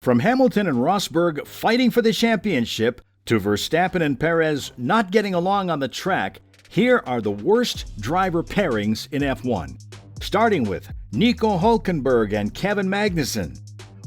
From Hamilton and Rosberg fighting for the championship to Verstappen and Perez not getting along on the track, here are the worst driver pairings in F1. Starting with Nico Hülkenberg and Kevin Magnussen.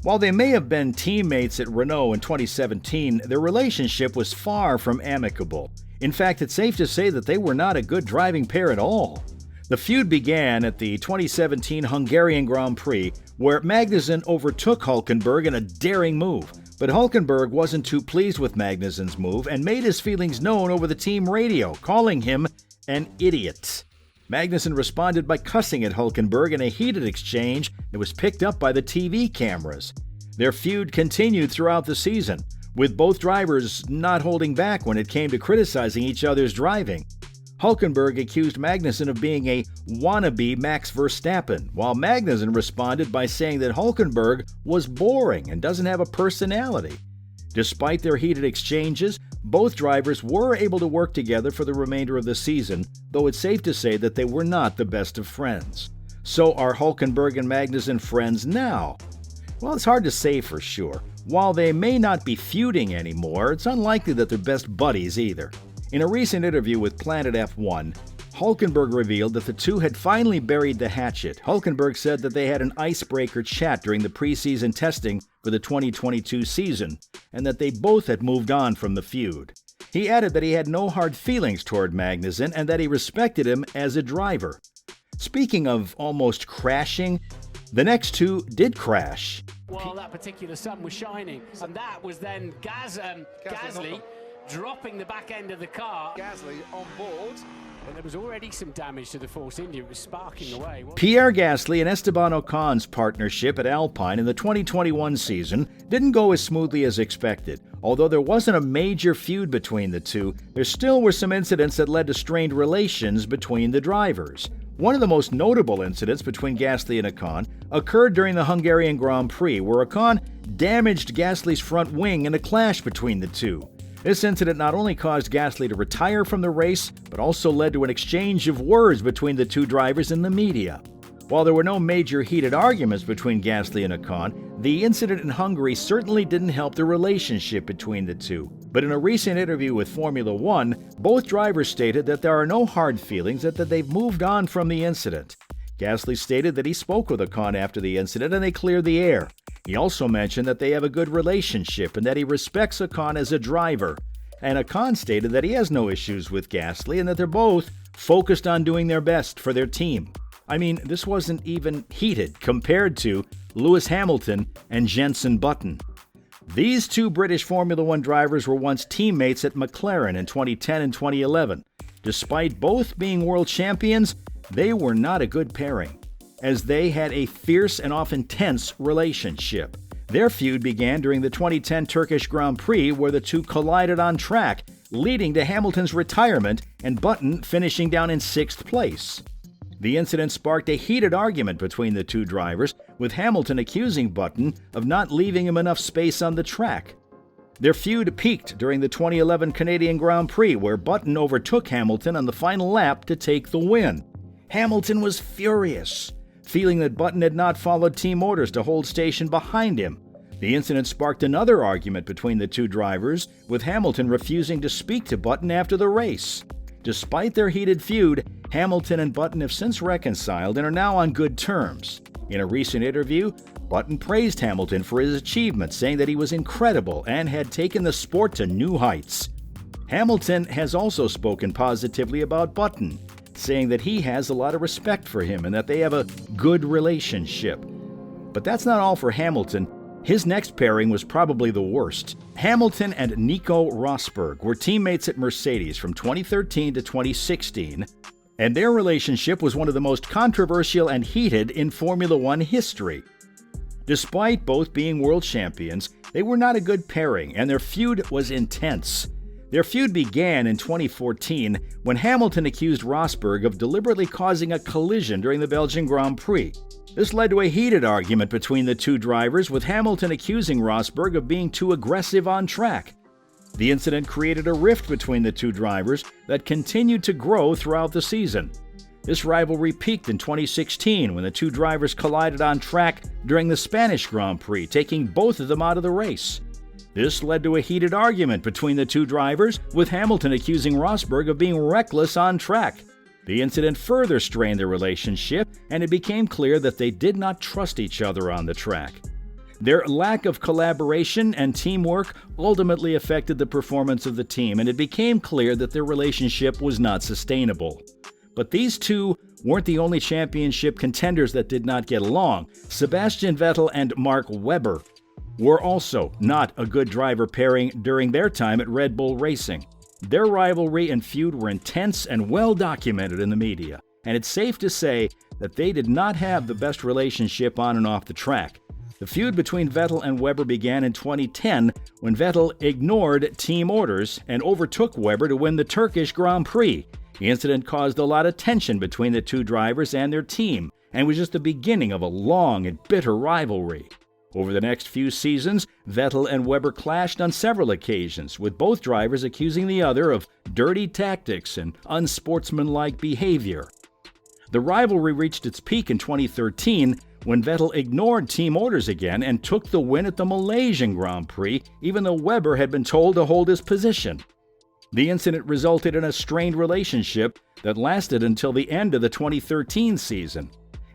While they may have been teammates at Renault in 2017, their relationship was far from amicable. In fact, it's safe to say that they were not a good driving pair at all. The feud began at the 2017 Hungarian Grand Prix, where Magnussen overtook Hülkenberg in a daring move. But Hülkenberg wasn't too pleased with Magnussen's move and made his feelings known over the team radio, calling him an idiot. Magnussen responded by cussing at Hülkenberg in a heated exchange that was picked up by the TV cameras. Their feud continued throughout the season, with both drivers not holding back when it came to criticizing each other's driving. Hülkenberg accused Magnussen of being a wannabe Max Verstappen, while Magnussen responded by saying that Hülkenberg was boring and doesn't have a personality. Despite their heated exchanges, both drivers were able to work together for the remainder of the season, though it's safe to say that they were not the best of friends. So are Hülkenberg and Magnussen friends now? Well, it's hard to say for sure. While they may not be feuding anymore, it's unlikely that they're best buddies either. In a recent interview with Planet F1, Hülkenberg revealed that the two had finally buried the hatchet. Hülkenberg said that they had an icebreaker chat during the preseason testing for the 2022 season, and that they both had moved on from the feud. He added that he had no hard feelings toward Magnussen and that he respected him as a driver. Speaking of almost crashing, the next two did crash. Well, that particular sun was shining, and that was then Gasly dropping the back end of the car. Gasly on board. And there was already some damage to the Force India. It was sparking away. Pierre Gasly and Esteban Ocon's partnership at Alpine in the 2021 season didn't go as smoothly as expected. Although there wasn't a major feud between the two, there still were some incidents that led to strained relations between the drivers. One of the most notable incidents between Gasly and Ocon occurred during the Hungarian Grand Prix, where Ocon damaged Gasly's front wing in a clash between the two. This incident not only caused Gasly to retire from the race, but also led to an exchange of words between the two drivers in the media. While there were no major heated arguments between Gasly and Ocon, the incident in Hungary certainly didn't help the relationship between the two. But in a recent interview with Formula One, both drivers stated that there are no hard feelings and that they've moved on from the incident. Gasly stated that he spoke with Ocon after the incident and they cleared the air. He also mentioned that they have a good relationship and that he respects Ocon as a driver. And Ocon stated that he has no issues with Gasly and that they're both focused on doing their best for their team. I mean, this wasn't even heated compared to Lewis Hamilton and Jenson Button. These two British Formula One drivers were once teammates at McLaren in 2010 and 2011. Despite both being world champions, they were not a good pairing, as they had a fierce and often tense relationship. Their feud began during the 2010 Turkish Grand Prix, where the two collided on track, leading to Hamilton's retirement and Button finishing down in 6th place. The incident sparked a heated argument between the two drivers, with Hamilton accusing Button of not leaving him enough space on the track. Their feud peaked during the 2011 Canadian Grand Prix, where Button overtook Hamilton on the final lap to take the win. Hamilton was furious, feeling that Button had not followed team orders to hold station behind him. The incident sparked another argument between the two drivers, with Hamilton refusing to speak to Button after the race. Despite their heated feud, Hamilton and Button have since reconciled and are now on good terms. In a recent interview, Button praised Hamilton for his achievements, saying that he was incredible and had taken the sport to new heights. Hamilton has also spoken positively about Button, saying that he has a lot of respect for him and that they have a good relationship. But that's not all for Hamilton. His next pairing was probably the worst. Hamilton and Nico Rosberg were teammates at Mercedes from 2013 to 2016, and their relationship was one of the most controversial and heated in Formula One history. Despite both being world champions, they were not a good pairing, and their feud was intense. Their feud began in 2014 when Hamilton accused Rosberg of deliberately causing a collision during the Belgian Grand Prix. This led to a heated argument between the two drivers, with Hamilton accusing Rosberg of being too aggressive on track. The incident created a rift between the two drivers that continued to grow throughout the season. This rivalry peaked in 2016 when the two drivers collided on track during the Spanish Grand Prix, taking both of them out of the race. This led to a heated argument between the two drivers, with Hamilton accusing Rosberg of being reckless on track. The incident further strained their relationship, and it became clear that they did not trust each other on the track. Their lack of collaboration and teamwork ultimately affected the performance of the team, and it became clear that their relationship was not sustainable. But these two weren't the only championship contenders that did not get along. Sebastian Vettel and Mark Webber were also not a good driver pairing during their time at Red Bull Racing. Their rivalry and feud were intense and well documented in the media, and it's safe to say that they did not have the best relationship on and off the track. The feud between Vettel and Webber began in 2010 when Vettel ignored team orders and overtook Webber to win the Turkish Grand Prix. The incident caused a lot of tension between the two drivers and their team, and was just the beginning of a long and bitter rivalry. Over the next few seasons, Vettel and Webber clashed on several occasions, with both drivers accusing the other of dirty tactics and unsportsmanlike behavior. The rivalry reached its peak in 2013 when Vettel ignored team orders again and took the win at the Malaysian Grand Prix, even though Webber had been told to hold his position. The incident resulted in a strained relationship that lasted until the end of the 2013 season.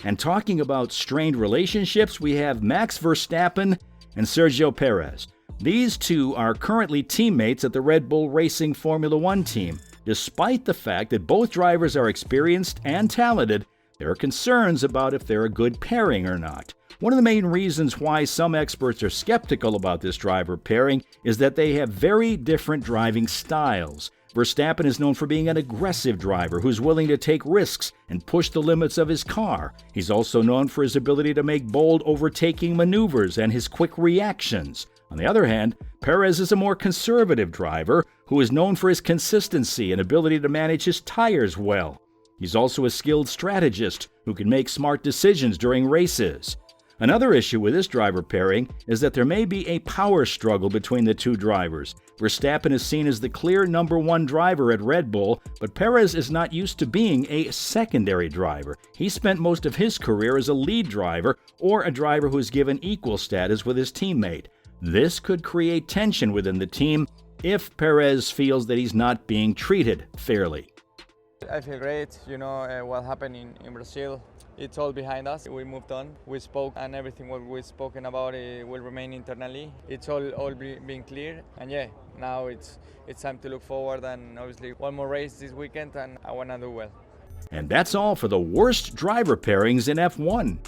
And talking about strained relationships, we have Max Verstappen and Sergio Perez. These two are currently teammates at the Red Bull Racing Formula One team. Despite the fact that both drivers are experienced and talented, there are concerns about if they're a good pairing or not. One of the main reasons why some experts are skeptical about this driver pairing is that they have very different driving styles. Verstappen is known for being an aggressive driver who's willing to take risks and push the limits of his car. He's also known for his ability to make bold overtaking maneuvers and his quick reactions. On the other hand, Perez is a more conservative driver who is known for his consistency and ability to manage his tires well. He's also a skilled strategist who can make smart decisions during races. Another issue with this driver pairing is that there may be a power struggle between the two drivers. Verstappen is seen as the clear number one driver at Red Bull, but Perez is not used to being a secondary driver. He spent most of his career as a lead driver or a driver who is given equal status with his teammate. This could create tension within the team if Perez feels that he's not being treated fairly. I feel great. What happened in Brazil, it's all behind us. We moved on. We spoke, and everything what we've spoken about will remain internally. It's all being clear, and now it's time to look forward, and obviously one more race this weekend, and I want to do well. And that's all for the worst driver pairings in F1.